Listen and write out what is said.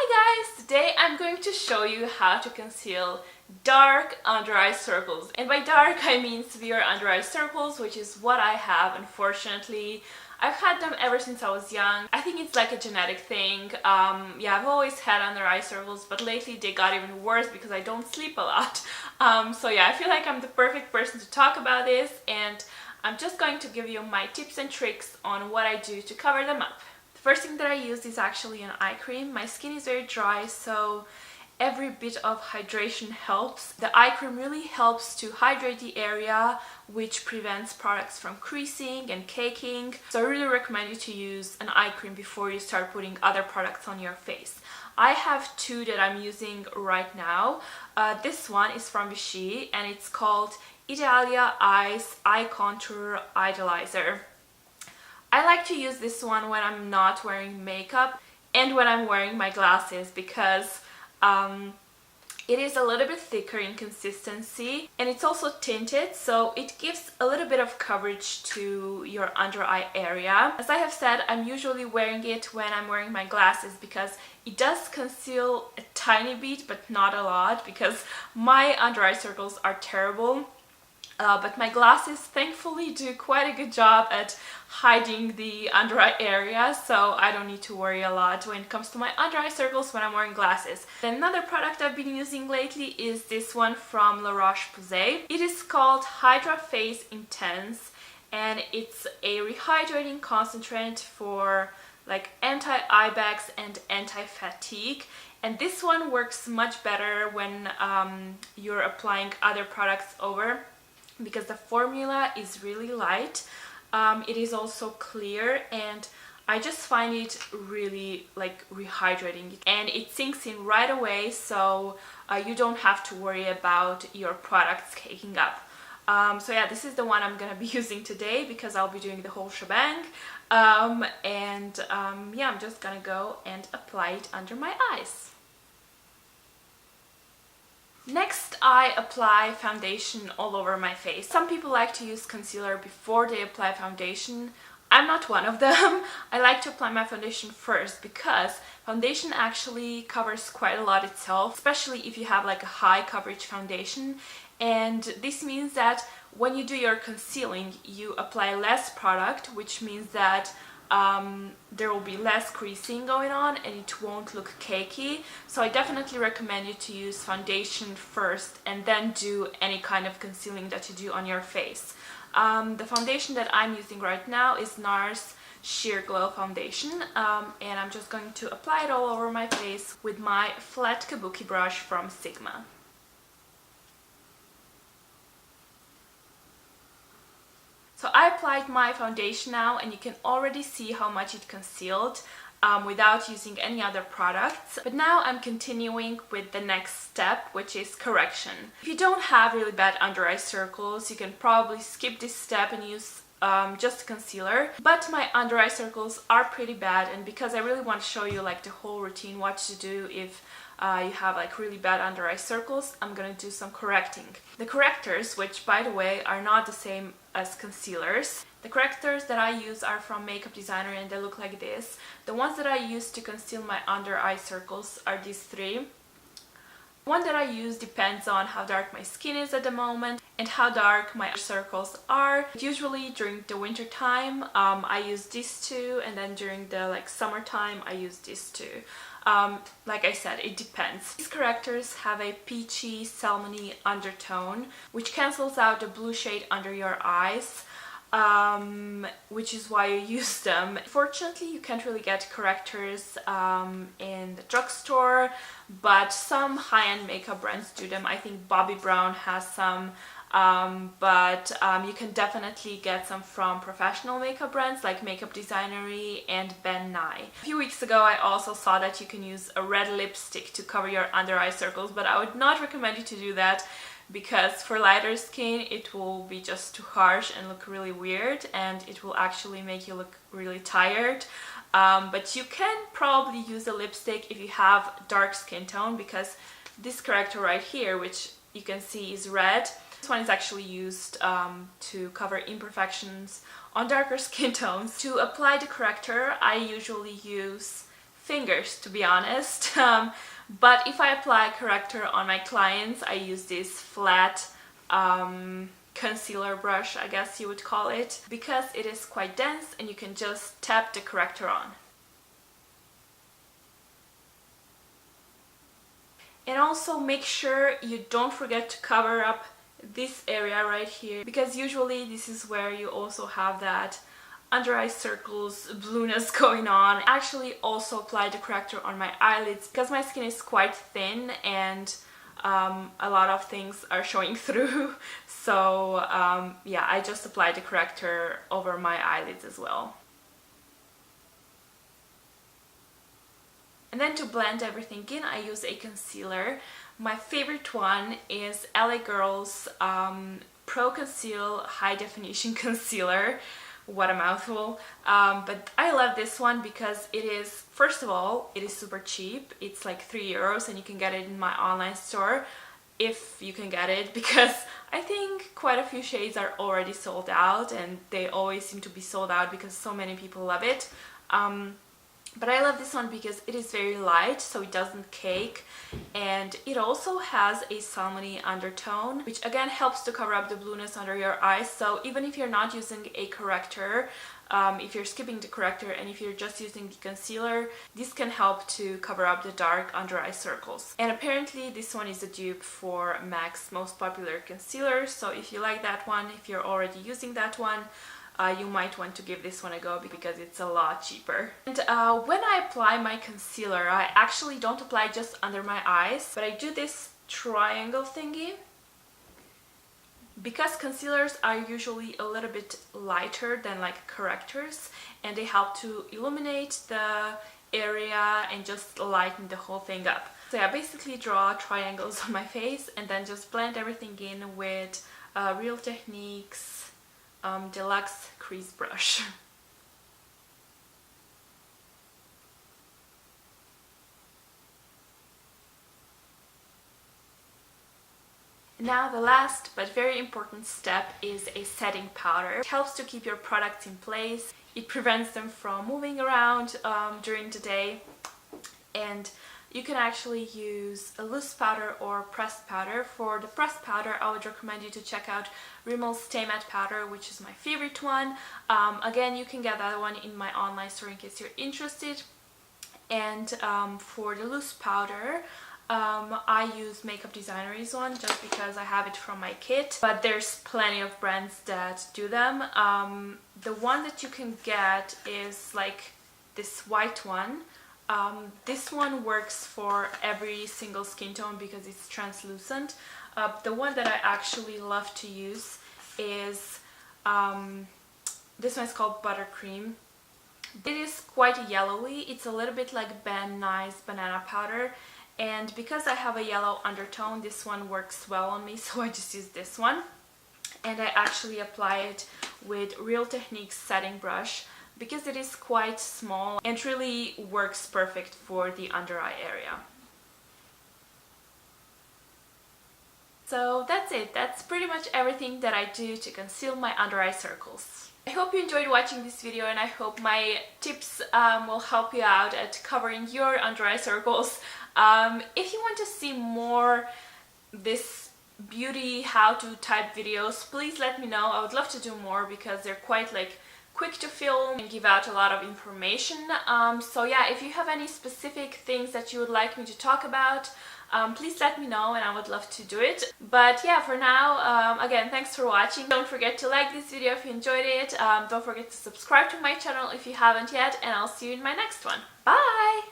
Hi guys! Today I'm going to show you how to conceal dark under eye circles. And by dark I mean severe under eye circles, which is what I have, unfortunately. I've had them ever since I was young. I think it's like a genetic thing. Yeah, I've always had under eye circles, but lately they got even worse because I don't sleep a lot. So yeah, I feel like I'm the perfect person to talk about this, and I'm just going to give you my tips and tricks on what I do to cover them up. The first thing that I use is actually an eye cream. My skin is very dry, so every bit of hydration helps. The eye cream really helps to hydrate the area, which prevents products from creasing and caking. So I really recommend you to use an eye cream before you start putting other products on your face. I have two that I'm using right now. This one is from Vichy and it's called Italia Eyes Eye Contour Idolizer. I like to use this one when I'm not wearing makeup and when I'm wearing my glasses because it is a little bit thicker in consistency and it's also tinted, so it gives a little bit of coverage to your under eye area. As I have said, I'm usually wearing it when I'm wearing my glasses because it does conceal a tiny bit but not a lot, because my under eye circles are terrible. But my glasses thankfully do quite a good job at hiding the under eye area, so I don't need to worry a lot when it comes to my under eye circles when I'm wearing glasses. Then another product I've been using lately is this one from La Roche-Posay. It is called Hydra Face Intense and it's a rehydrating concentrate for like anti-eye bags and anti-fatigue. And this one works much better when you're applying other products over, because the formula is really light. It is also clear and I just find it really like rehydrating, and it sinks in right away, so you don't have to worry about your products caking up. So yeah, this is the one I'm gonna be using today because I'll be doing the whole shebang. Yeah, I'm just gonna go and apply it under my eyes. Next, I apply foundation all over my face. Some people like to use concealer before they apply foundation. I'm not one of them. I like to apply my foundation first because foundation actually covers quite a lot itself, especially if you have like a high coverage foundation. And this means that when you do your concealing, you apply less product, which means that there will be less creasing going on and it won't look cakey. So I definitely recommend you to use foundation first and then do any kind of concealing that you do on your face. The foundation that I'm using right now is NARS Sheer Glow Foundation, and I'm just going to apply it all over my face with my flat kabuki brush from Sigma. So I applied my foundation now and you can already see how much it concealed without using any other products. But now I'm continuing with the next step, which is correction. If you don't have really bad under eye circles, you can probably skip this step and use just concealer. But my under eye circles are pretty bad, and because I really want to show you like the whole routine, what to do if you have like really bad under eye circles, I'm gonna do some correcting. The correctors, which by the way are not the same as concealers. The correctors that I use are from Makeup Designer and they look like this. The ones that I use to conceal my under eye circles are these three. The one that I use depends on how dark my skin is at the moment and how dark my circles are. Usually during the winter time I use these two, and then during the like summertime I use these two. Like I said, it depends. These correctors have a peachy, salmony undertone, which cancels out the blue shade under your eyes, which is why you use them. Fortunately, you can't really get correctors in the drugstore, but some high-end makeup brands do them. I think Bobbi Brown has some, but you can definitely get some from professional makeup brands like Makeup Designer and Ben Nye. A few weeks ago I also saw that you can use a red lipstick to cover your under eye circles, but I would not recommend you to do that because for lighter skin it will be just too harsh and look really weird, and it will actually make you look really tired. But you can probably use a lipstick if you have dark skin tone, because this corrector right here, which you can see is red, this one is actually used to cover imperfections on darker skin tones. To apply the corrector, I usually use fingers, to be honest. But if I apply corrector on my clients, I use this flat concealer brush, I guess you would call it, because it is quite dense and you can just tap the corrector on. And also make sure you don't forget to cover up this area right here, because usually this is where you also have that under eye circles blueness going on. I actually also applied the corrector on my eyelids because my skin is quite thin and a lot of things are showing through. So yeah, I just applied the corrector over my eyelids as well. And then to blend everything in, I use a concealer. My favorite one is LA Girl's Pro Conceal High Definition Concealer. What a mouthful. But I love this one because it is, first of all, it is super cheap. It's like €3 and you can get it in my online store if you can get it, because I think quite a few shades are already sold out and they always seem to be sold out because so many people love it. But I love this one because it is very light, so it doesn't cake, and it also has a salmon-y undertone, which again helps to cover up the blueness under your eyes. So even if you're not using a corrector, if you're skipping the corrector and if you're just using the concealer, this can help to cover up the dark under eye circles. And apparently this one is a dupe for MAC's most popular concealer, so if you like that one, if you're already using that one, you might want to give this one a go because it's a lot cheaper. And when I apply my concealer, I actually don't apply just under my eyes, but I do this triangle thingy. Because concealers are usually a little bit lighter than like correctors, and they help to illuminate the area and just lighten the whole thing up. So yeah, basically draw triangles on my face and then just blend everything in with Real Techniques Deluxe Crease Brush. Now the last but very important step is a setting powder. It helps to keep your products in place. It prevents them from moving around during the day, and you can actually use a loose powder or pressed powder. For the pressed powder, I would recommend you to check out Rimmel's Stay Matte Powder, which is my favorite one. Again, you can get that one in my online store in case you're interested. And for the loose powder, I use Makeup Designery's one just because I have it from my kit, but there's plenty of brands that do them. The one that you can get is like this white one. This one works for every single skin tone because it's translucent. The one that I actually love to use is this one is called Buttercream. It is quite yellowy. It's a little bit like Ben Nye's banana powder, and because I have a yellow undertone, this one works well on me, so I just use this one. And I actually apply it with Real Techniques setting brush because it is quite small and really works perfect for the under eye area. So that's it. That's pretty much everything that I do to conceal my under eye circles. I hope you enjoyed watching this video, and I hope my tips will help you out at covering your under eye circles. If you want to see more this beauty how-to type videos, please let me know. I would love to do more because they're quite like quick to film and give out a lot of information. So yeah, if you have any specific things that you would like me to talk about, please let me know and I would love to do it. But yeah, for now, again, thanks for watching. Don't forget to like this video if you enjoyed it. Don't forget to subscribe to my channel if you haven't yet, and I'll see you in my next one. Bye!